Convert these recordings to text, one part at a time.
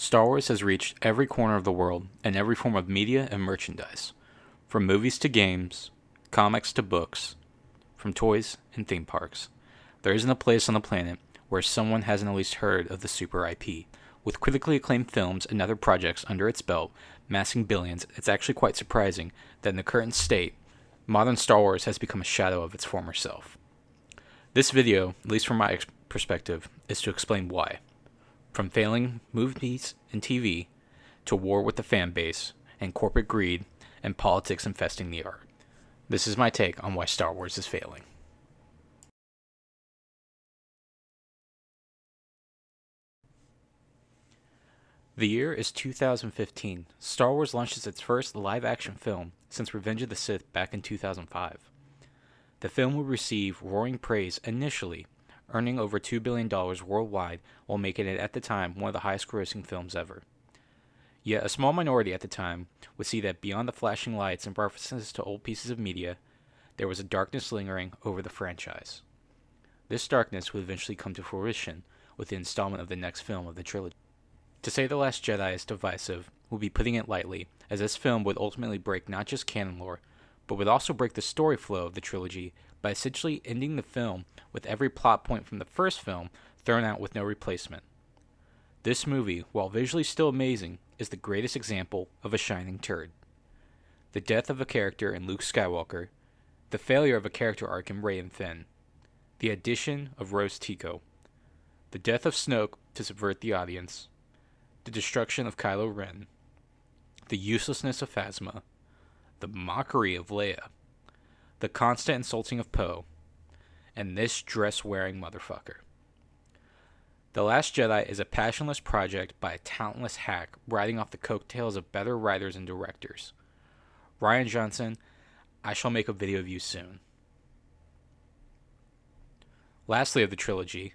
Star Wars has reached every corner of the world and every form of media and merchandise, from movies to games, comics to books, from toys and theme parks. There isn't a place on the planet where someone hasn't at least heard of the Super IP. With critically acclaimed films and other projects under its belt, massing billions, it's actually quite surprising that in the current state, modern Star Wars has become a shadow of its former self. This video, at least from my perspective, is to explain why. From failing movies and TV, to war with the fan base, and corporate greed, and politics infesting the art. This is my take on why Star Wars is failing. The year is 2015. Star Wars launches its first live-action film since Revenge of the Sith back in 2005. The film would receive roaring praise initially, earning over $2 billion worldwide while making it at the time one of the highest-grossing films ever. Yet a small minority at the time would see that beyond the flashing lights and references to old pieces of media, there was a darkness lingering over the franchise. This darkness would eventually come to fruition with the installment of the next film of the trilogy. To say The Last Jedi is divisive would be putting it lightly, as this film would ultimately break not just canon lore, but would also break the story flow of the trilogy by essentially ending the film with every plot point from the first film thrown out with no replacement. This movie, while visually still amazing, is the greatest example of a shining turd. The death of a character in Luke Skywalker, the failure of a character arc in Rey and Finn, the addition of Rose Tico, the death of Snoke to subvert the audience, the destruction of Kylo Ren, the uselessness of Phasma, the mockery of Leia, the constant insulting of Poe, and this dress-wearing motherfucker. The Last Jedi is a passionless project by a talentless hack riding off the coattails of better writers and directors. Rian Johnson, I shall make a video of you soon. Lastly of the trilogy,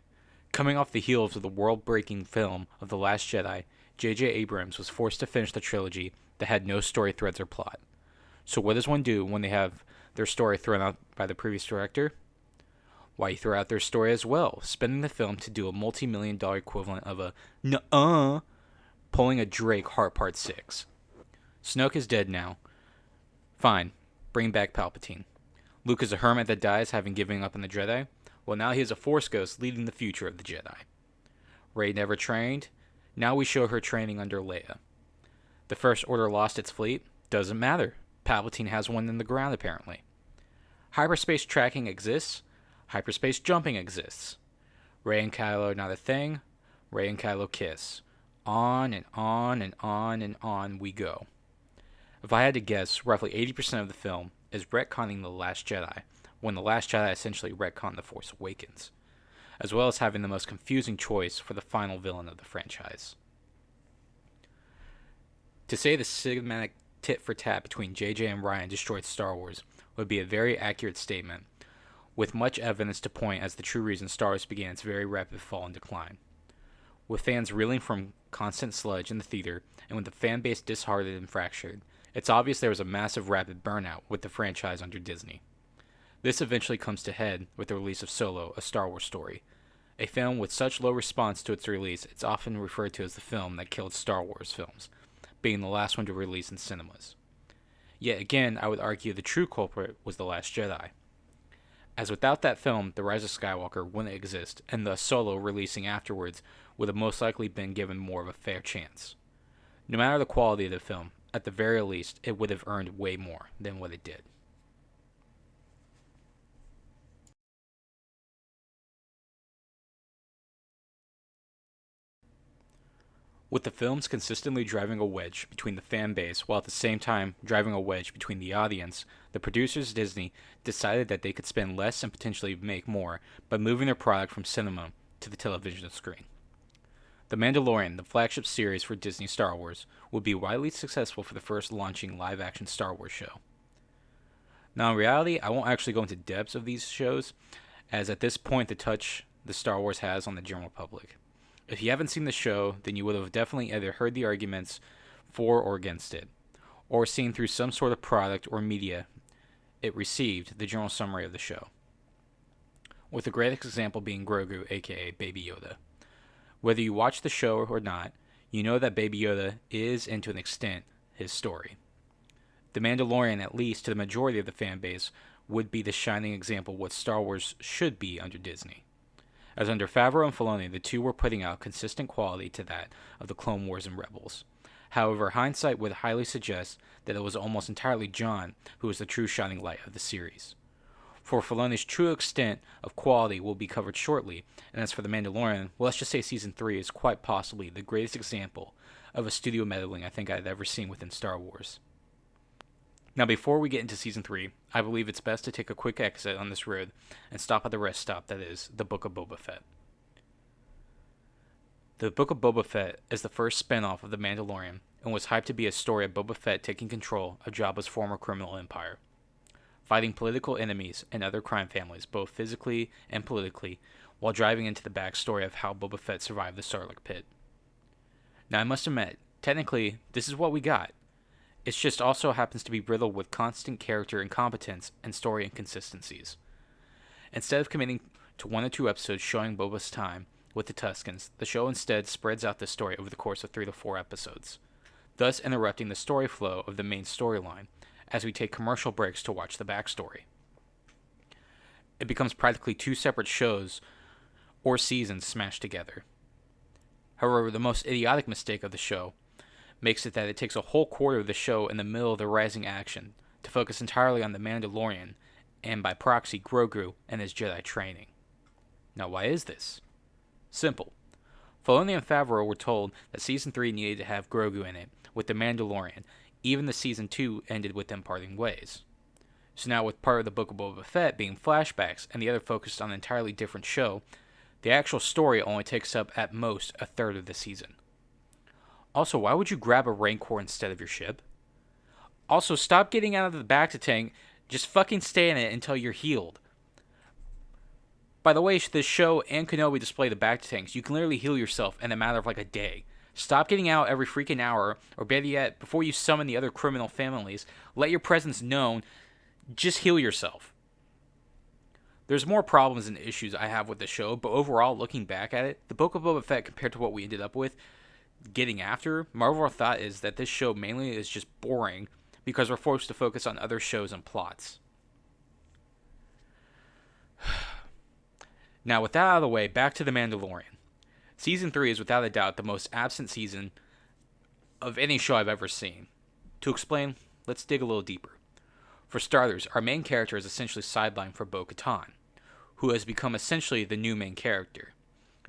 coming off the heels of the world-breaking film of The Last Jedi, J.J. Abrams was forced to finish the trilogy that had no story threads or plot. So what does one do when they have their story thrown out by the previous director? Why, you throw out their story as well, spending the film to do a multi-million-dollar equivalent of a nuh-uh, pulling a Drake Heart Part 6. Snoke is dead now. Fine, bring back Palpatine. Luke is a hermit that dies having given up on the Jedi. Well, now he is a Force ghost leading the future of the Jedi. Rey never trained. Now we show her training under Leia. The First Order lost its fleet. Doesn't matter. Palpatine has one in the ground, apparently. Hyperspace tracking exists. Hyperspace jumping exists. Rey and Kylo not a thing. Rey and Kylo kiss. On and on and on and on we go. If I had to guess, roughly 80% of the film is retconning The Last Jedi, when The Last Jedi essentially retconned The Force Awakens, as well as having the most confusing choice for the final villain of the franchise. To say the cinematic tit-for-tat between JJ and Rian destroyed Star Wars would be a very accurate statement, with much evidence to point as the true reason Star Wars began its very rapid fall and decline. With fans reeling from constant sludge in the theater, and with the fan base disheartened and fractured, it's obvious there was a massive rapid burnout with the franchise under Disney. This eventually comes to head with the release of Solo, A Star Wars Story, a film with such low response to its release it's often referred to as the film that killed Star Wars films, being the last one to release in cinemas. Yet again, I would argue the true culprit was The Last Jedi, as without that film, The Rise of Skywalker wouldn't exist, and thus Solo releasing afterwards would have most likely been given more of a fair chance. No matter the quality of the film, at the very least, it would have earned way more than what it did. With the films consistently driving a wedge between the fan base while at the same time driving a wedge between the audience, the producers Disney decided that they could spend less and potentially make more by moving their product from cinema to the television screen. The Mandalorian, the flagship series for Disney Star Wars, would be widely successful for the first launching live-action Star Wars show. Now in reality, I won't actually go into depths of these shows, as at this point the touch the Star Wars has on the general public. If you haven't seen the show, then you would have definitely either heard the arguments for or against it, or seen through some sort of product or media it received the general summary of the show. With the greatest example being Grogu, aka Baby Yoda. Whether you watch the show or not, you know that Baby Yoda is, and to an extent, his story. The Mandalorian, at least to the majority of the fan base, would be the shining example of what Star Wars should be under Disney. As under Favreau and Filoni, the two were putting out consistent quality to that of the Clone Wars and Rebels. However, hindsight would highly suggest that it was almost entirely John who was the true shining light of the series. For Filoni's true extent of quality will be covered shortly, and as for The Mandalorian, well, let's just say Season 3 is quite possibly the greatest example of a studio meddling I think I've ever seen within Star Wars. Now, before we get into Season 3, I believe it's best to take a quick exit on this road and stop at the rest stop that is the Book of Boba Fett. The Book of Boba Fett is the first spin-off of The Mandalorian and was hyped to be a story of Boba Fett taking control of Jabba's former criminal empire, fighting political enemies and other crime families, both physically and politically, while driving into the backstory of how Boba Fett survived the Sarlacc pit. Now, I must admit, technically, this is what we got. It just also happens to be riddled with constant character incompetence and story inconsistencies. Instead of committing to 1 or 2 episodes showing Boba's time with the Tuskens, the show instead spreads out the story over the course of 3 to 4 episodes, thus interrupting the story flow of the main storyline as we take commercial breaks to watch the backstory. It becomes practically 2 separate shows or seasons smashed together. However, the most idiotic mistake of the show makes it that it takes a whole quarter of the show in the middle of the rising action to focus entirely on the Mandalorian and by proxy Grogu and his Jedi training. Now, why is this? Simple. Filoni and Favreau were told that Season 3 needed to have Grogu in it with the Mandalorian, even the Season 2 ended with them parting ways. So now with part of the Book of Boba Fett being flashbacks and the other focused on an entirely different show, the actual story only takes up at most a third of the season. Also, why would you grab a Rancor instead of your ship? Also, stop getting out of the back to tank. Just fucking stay in it until you're healed. By the way, this show and Kenobi display the back to tanks. You can literally heal yourself in a matter of like a day. Stop getting out every freaking hour, or better yet, before you summon the other criminal families, let your presence known. Just heal yourself. There's more problems and issues I have with the show, but overall, looking back at it, the Book of Boba Fett compared to what we ended up with, getting after, my overall thought is that this show mainly is just boring because we're forced to focus on other shows and plots. Now, with that out of the way, back to The Mandalorian. Season 3 is without a doubt the most absent season of any show I've ever seen. To explain, let's dig a little deeper. For starters, our main character is essentially sidelined for Bo-Katan, who has become essentially the new main character.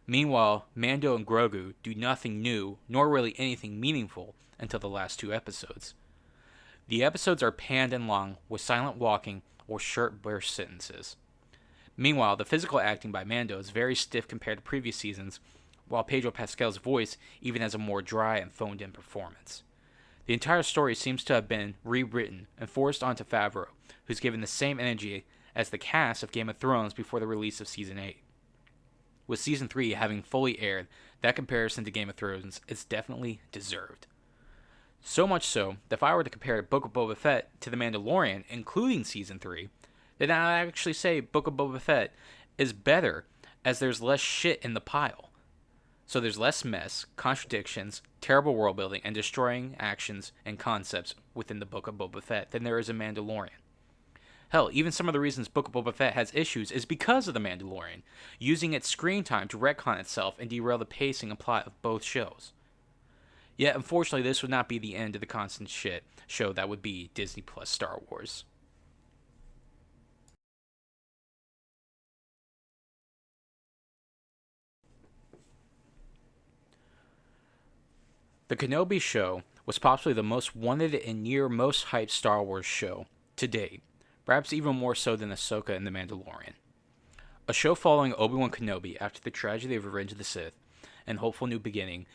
Meanwhile, Mando and Grogu do nothing new, nor really anything meaningful, until the last 2 episodes. The episodes are panned and long, with silent walking or short burst sentences. Meanwhile, the physical acting by Mando is very stiff compared to previous seasons, while Pedro Pascal's voice even has a more dry and phoned-in performance. The entire story seems to have been rewritten and forced onto Favreau, who's given the same energy as the cast of Game of Thrones before the release of Season 8. With Season 3 having fully aired, that comparison to Game of Thrones is definitely deserved. So much so, that if I were to compare Book of Boba Fett to The Mandalorian, including Season 3, then I'd actually say Book of Boba Fett is better, as there's less shit in the pile. So there's less mess, contradictions, terrible world building, and destroying actions and concepts within the Book of Boba Fett than there is in Mandalorian. Hell, even some of the reasons Book of Boba Fett has issues is because of The Mandalorian, using its screen time to retcon itself and derail the pacing and plot of both shows. Yet, unfortunately, this would not be the end of the constant shit show that would be Disney Plus Star Wars. The Kenobi Show was possibly the most wanted and near most hyped Star Wars show to date, perhaps even more so than Ahsoka and The Mandalorian. A show following Obi-Wan Kenobi after the tragedy of Revenge of the Sith and hopeful new beginning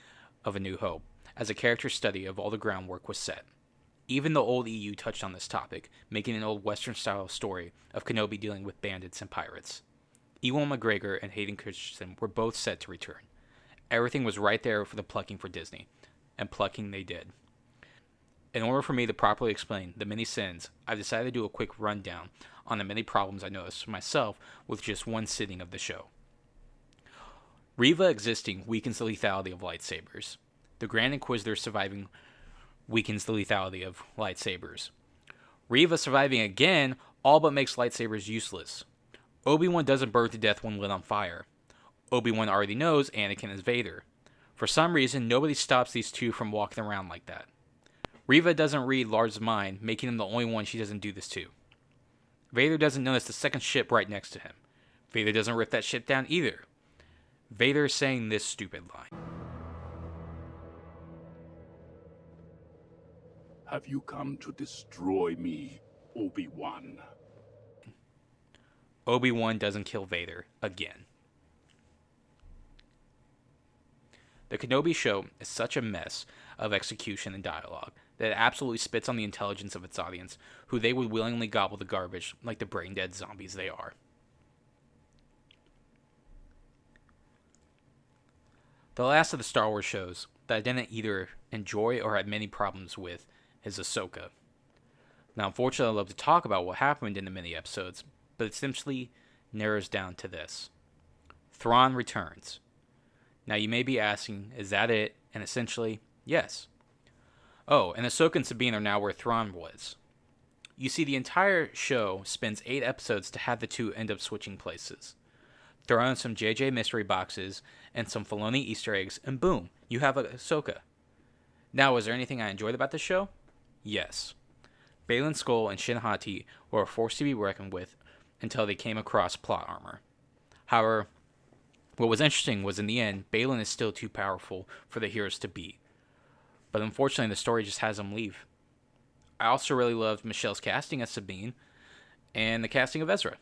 of A New Hope, as a character study of all the groundwork was set. Even the old EU touched on this topic, making an old Western-style story of Kenobi dealing with bandits and pirates. Ewan McGregor and Hayden Christensen were both set to return. Everything was right there for the plucking for Disney, and plucking they did. In order for me to properly explain the many sins, I've decided to do a quick rundown on the many problems I noticed for myself with just one sitting of the show. Reva existing weakens the lethality of lightsabers. The Grand Inquisitor surviving weakens the lethality of lightsabers. Reva surviving again all but makes lightsabers useless. Obi-Wan doesn't burn to death when lit on fire. Obi-Wan already knows Anakin is Vader. For some reason, nobody stops these two from walking around like that. Reva doesn't read Lars' mind, making him the only one she doesn't do this to. Vader doesn't notice the second ship right next to him. Vader doesn't rip that ship down either. Vader is saying this stupid line. Have you come to destroy me, Obi-Wan? Obi-Wan doesn't kill Vader again. The Kenobi Show is such a mess of execution and dialogue that it absolutely spits on the intelligence of its audience, who they would willingly gobble the garbage like the brain-dead zombies they are. The last of the Star Wars shows that I didn't either enjoy or had many problems with is Ahsoka. Now, unfortunately, I love to talk about what happened in the mini-episodes, but it simply narrows down to this. Thrawn returns. Now, you may be asking, is that it? And essentially, yes. Oh, and Ahsoka and Sabine are now where Thrawn was. You see, the entire show spends 8 episodes to have the two end up switching places. Throw in some JJ mystery boxes and some Filoni Easter eggs, and boom, you have Ahsoka. Now, was there anything I enjoyed about the show? Yes. Baylan Skoll and Shin Hati were a force to be reckoned with until they came across plot armor. However, what was interesting was in the end, Baylan is still too powerful for the heroes to beat. But unfortunately, the story just has them leave. I also really loved Michelle's casting as Sabine and the casting of Ezra.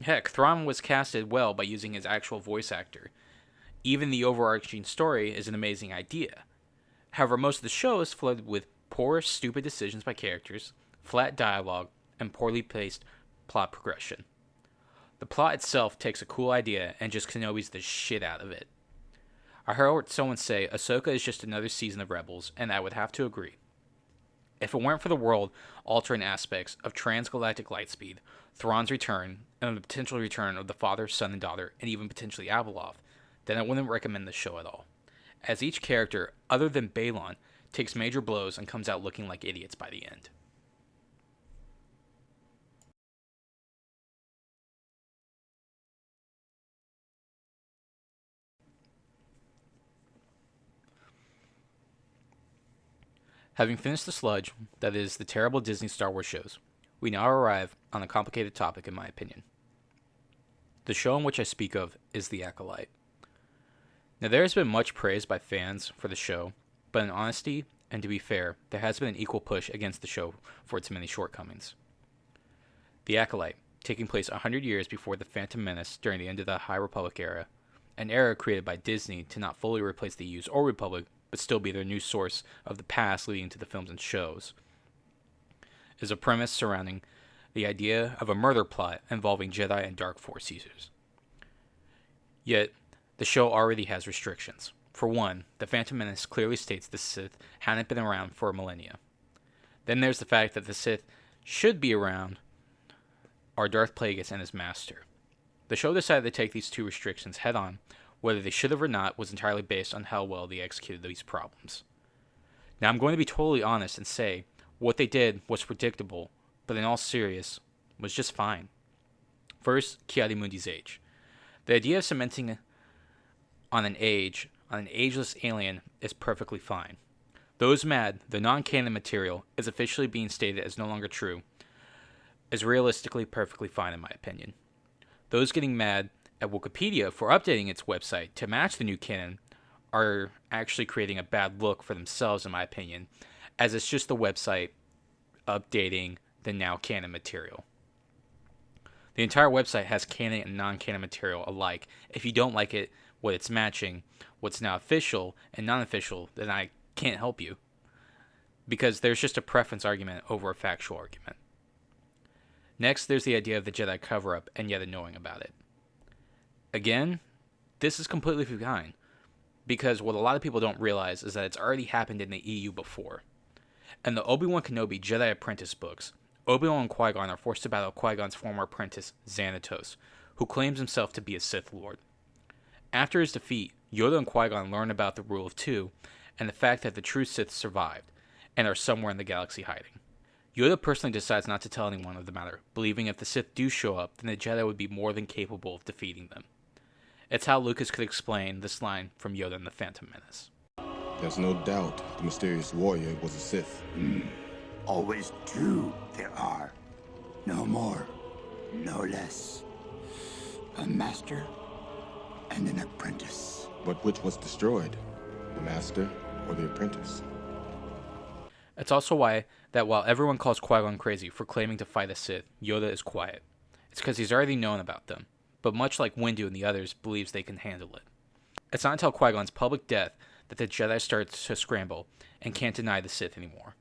Heck, Thrawn was casted well by using his actual voice actor. Even the overarching story is an amazing idea. However, most of the show is flooded with poor, stupid decisions by characters, flat dialogue, and poorly paced plot progression. The plot itself takes a cool idea and just Kenobi's the shit out of it. I heard someone say Ahsoka is just another season of Rebels, and I would have to agree. If it weren't for the world-altering aspects of transgalactic lightspeed, Thrawn's return, and the potential return of the father, son, and daughter, and even potentially Abeloth, then I wouldn't recommend the show at all, as each character, other than Baylan, takes major blows and comes out looking like idiots by the end. Having finished the sludge that is the terrible Disney Star Wars shows, we now arrive on a complicated topic in my opinion. The show in which I speak of is The Acolyte. Now there has been much praise by fans for the show, but in honesty, and to be fair, there has been an equal push against the show for its many shortcomings. The Acolyte, taking place 100 years before The Phantom Menace during the end of the High Republic era, an era created by Disney to not fully replace the Used Old Republic, but still be their new source of the past leading to the films and shows, is a premise surrounding the idea of a murder plot involving Jedi and Dark Force users. Yet, the show already has restrictions. For one, The Phantom Menace clearly states the Sith hadn't been around for millennia. Then there's the fact that the Sith should be around are Darth Plagueis and his master. The show decided to take these two restrictions head on. Whether they should have or not was entirely based on how well they executed these problems. Now, I'm going to be totally honest and say what they did was predictable, but in all seriousness, was just fine. First, Ki-Adi-Mundi's age. The idea of cementing on an ageless alien is perfectly fine. Those mad, the non-canon material is officially being stated as no longer true, is realistically perfectly fine in my opinion. Those getting mad at Wikipedia for updating its website to match the new canon are actually creating a bad look for themselves in my opinion, as it's just the website updating the now canon material. The entire website has canon and non-canon material alike. If you don't like it, what it's matching, what's now official and non-official, then I can't help you. Because there's just a preference argument over a factual argument. Next, there's the idea of the Jedi cover-up and yet knowing about it. Again, this is completely fine, because what a lot of people don't realize is that it's already happened in the EU before. In the Obi-Wan Kenobi Jedi Apprentice books, Obi-Wan and Qui-Gon are forced to battle Qui-Gon's former apprentice, Xanatos, who claims himself to be a Sith Lord. After his defeat, Yoda and Qui-Gon learn about the Rule of Two, and the fact that the true Sith survived and are somewhere in the galaxy hiding. Yoda personally decides not to tell anyone of the matter, believing if the Sith do show up, then the Jedi would be more than capable of defeating them. It's how Lucas could explain this line from Yoda in The Phantom Menace. There's no doubt the mysterious warrior was a Sith. Always two there are. No more, no less. A master and an apprentice. But which was destroyed? The master or the apprentice? It's also why that while everyone calls Qui-Gon crazy for claiming to fight a Sith, Yoda is quiet. It's because he's already known about them, but much like Windu and the others, believes they can handle it. It's not until Qui-Gon's public death that the Jedi start to scramble and can't deny the Sith anymore.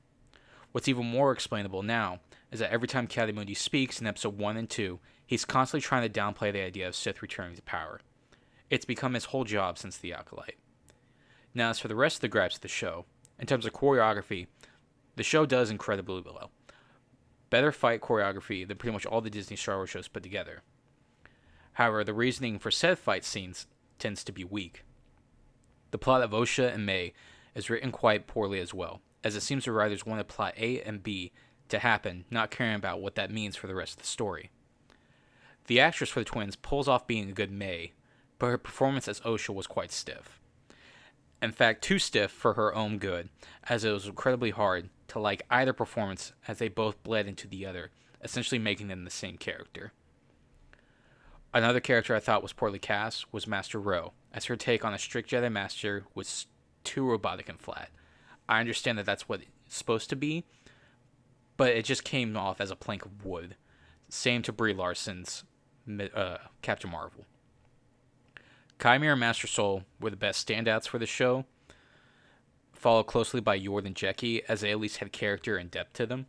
What's even more explainable now is that every time Ki-Adi-Mundi speaks in episode 1 and 2, he's constantly trying to downplay the idea of Sith returning to power. It's become his whole job since the Acolyte. Now, as for the rest of the gripes of the show, in terms of choreography, the show does incredibly well. Better fight choreography than pretty much all the Disney Star Wars shows put together. However, the reasoning for said fight scenes tends to be weak. The plot of Osha and May is written quite poorly as well, as it seems the writers wanted plot A and B to happen, not caring about what that means for the rest of the story. The actress for the twins pulls off being a good May, but her performance as Osha was quite stiff. In fact, too stiff for her own good, as it was incredibly hard to like either performance as they both bled into the other, essentially making them the same character. Another character I thought was poorly cast was Master Ro, as her take on a strict Jedi Master was too robotic and flat. I understand that that's what it's supposed to be, but it just came off as a plank of wood. Same to Brie Larson's Captain Marvel. Chimera and Master Soul were the best standouts for the show, followed closely by Yord and Jeki, as they at least had character and depth to them.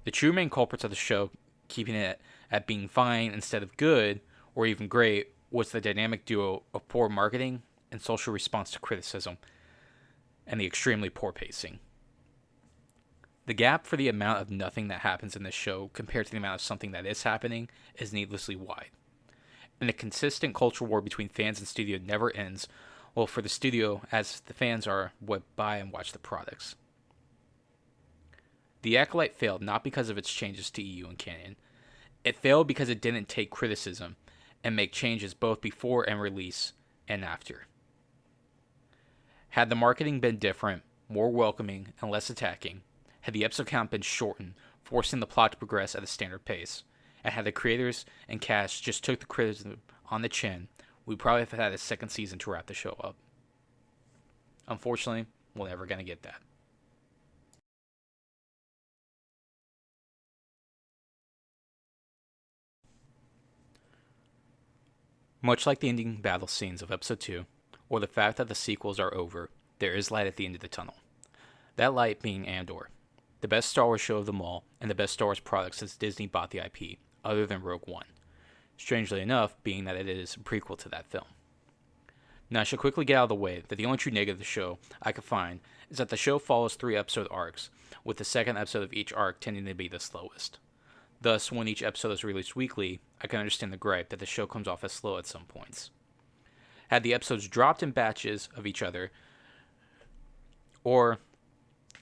The true main culprits of the show, keeping it at being fine instead of good, or even great, was the dynamic duo of poor marketing and social response to criticism, and the extremely poor pacing. The gap for the amount of nothing that happens in this show compared to the amount of something that is happening is needlessly wide. And the consistent culture war between fans and studio never ends, well, for the studio, as the fans are what buy and watch the products. The Acolyte failed not because of its changes to EU and canon. It failed because it didn't take criticism and make changes both before and release and after. Had the marketing been different, more welcoming, and less attacking, had the episode count been shortened, forcing the plot to progress at a standard pace, and had the creators and cast just took the criticism on the chin, we probably have had a second season to wrap the show up. Unfortunately, we're never going to get that. Much like the ending battle scenes of Episode 2, or the fact that the sequels are over, there is light at the end of the tunnel. That light being Andor, the best Star Wars show of them all, and the best Star Wars product since Disney bought the IP, other than Rogue One. Strangely enough, being that it is a prequel to that film. Now I should quickly get out of the way that the only true negative of the show I could find is that the show follows 3 episode arcs, with the second episode of each arc tending to be the slowest. Thus, when each episode is released weekly, I can understand the gripe that the show comes off as slow at some points. Had the episodes dropped in batches of each other, or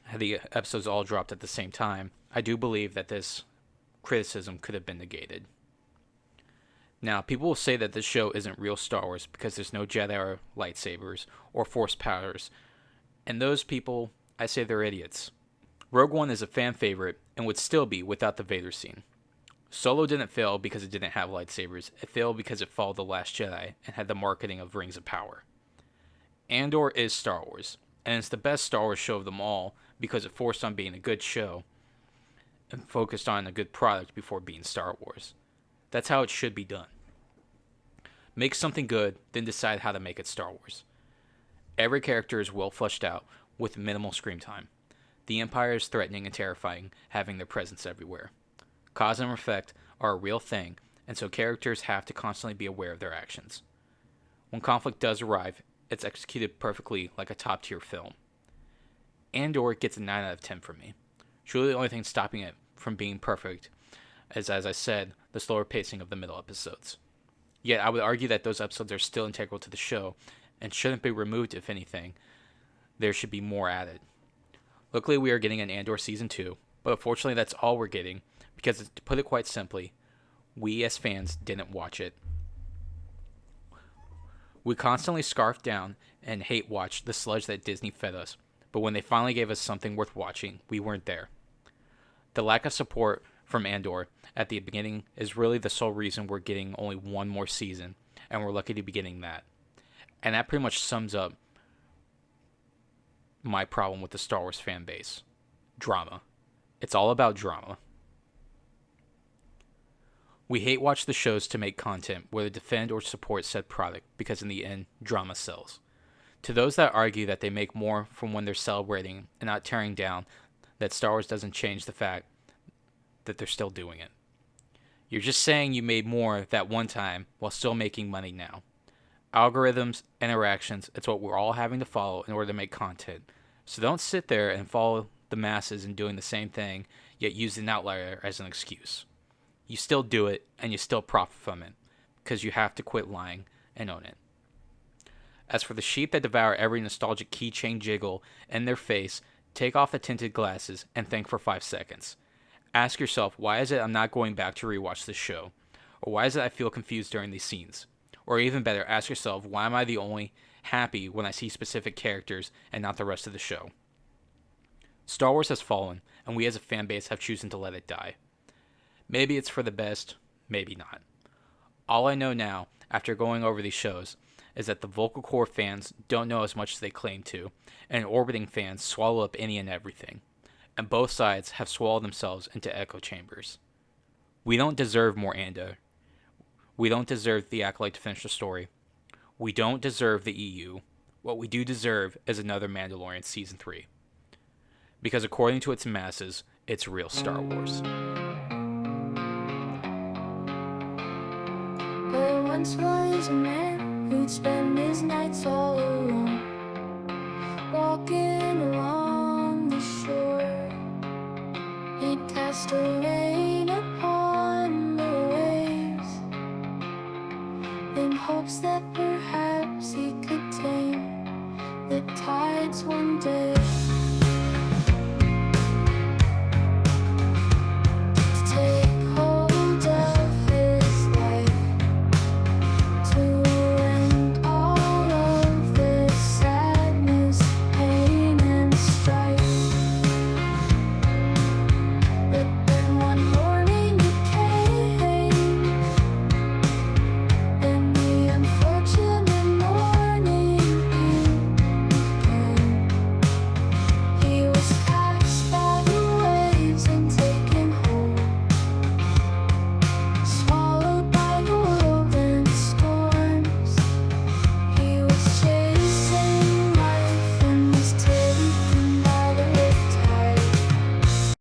had the episodes all dropped at the same time, I do believe that this criticism could have been negated. Now, people will say that this show isn't real Star Wars because there's no Jedi or lightsabers or Force powers, and those people, I say they're idiots. Rogue One is a fan favorite and would still be without the Vader scene. Solo didn't fail because it didn't have lightsabers, it failed because it followed The Last Jedi and had the marketing of Rings of Power. Andor is Star Wars, and it's the best Star Wars show of them all because it forced on being a good show and focused on a good product before being Star Wars. That's how it should be done. Make something good, then decide how to make it Star Wars. Every character is well fleshed out, with minimal screen time. The Empire is threatening and terrifying, having their presence everywhere. Cause and effect are a real thing, and so characters have to constantly be aware of their actions. When conflict does arrive, it's executed perfectly like a top-tier film. Andor gets a 9 out of 10 from me. Truly the only thing stopping it from being perfect is, as I said, the slower pacing of the middle episodes. Yet I would argue that those episodes are still integral to the show and shouldn't be removed if anything, there should be more added. Luckily, we are getting an Andor Season 2, but unfortunately that's all we're getting, because to put it quite simply, we as fans didn't watch it. We constantly scarfed down and hate watched the sludge that Disney fed us, but when they finally gave us something worth watching, we weren't there. The lack of support from Andor at the beginning is really the sole reason we're getting only one more season, and we're lucky to be getting that. And that pretty much sums up my problem with the Star Wars fan base. Drama. It's all about drama. We hate watch the shows to make content, whether defend or support said product, because in the end, drama sells. To those that argue that they make more from when they're celebrating and not tearing down, that Star Wars doesn't change the fact that they're still doing it. You're just saying you made more that one time while still making money now. Algorithms, interactions, it's what we're all having to follow in order to make content. So don't sit there and follow the masses in doing the same thing, yet use an outlier as an excuse. You still do it, and you still profit from it, because you have to quit lying and own it. As for the sheep that devour every nostalgic keychain jiggle in their face, take off the tinted glasses and think for 5 seconds. Ask yourself, why is it I'm not going back to rewatch this show? Or why is it I feel confused during these scenes? Or even better, ask yourself, why am I the only happy when I see specific characters and not the rest of the show? Star Wars has fallen, and we as a fan base have chosen to let it die. Maybe it's for the best, maybe not. All I know now, after going over these shows, is that the vocal core fans don't know as much as they claim to, and orbiting fans swallow up any and everything. And both sides have swallowed themselves into echo chambers. We don't deserve more Andor. We don't deserve the Acolyte to finish the story. We don't deserve the EU. What we do deserve is another Mandalorian Season 3. Because according to its masses, it's real Star Wars. There once was a man who'd spend his nights all alone, walking along the shore. He'd cast a rain upon the waves in hopes that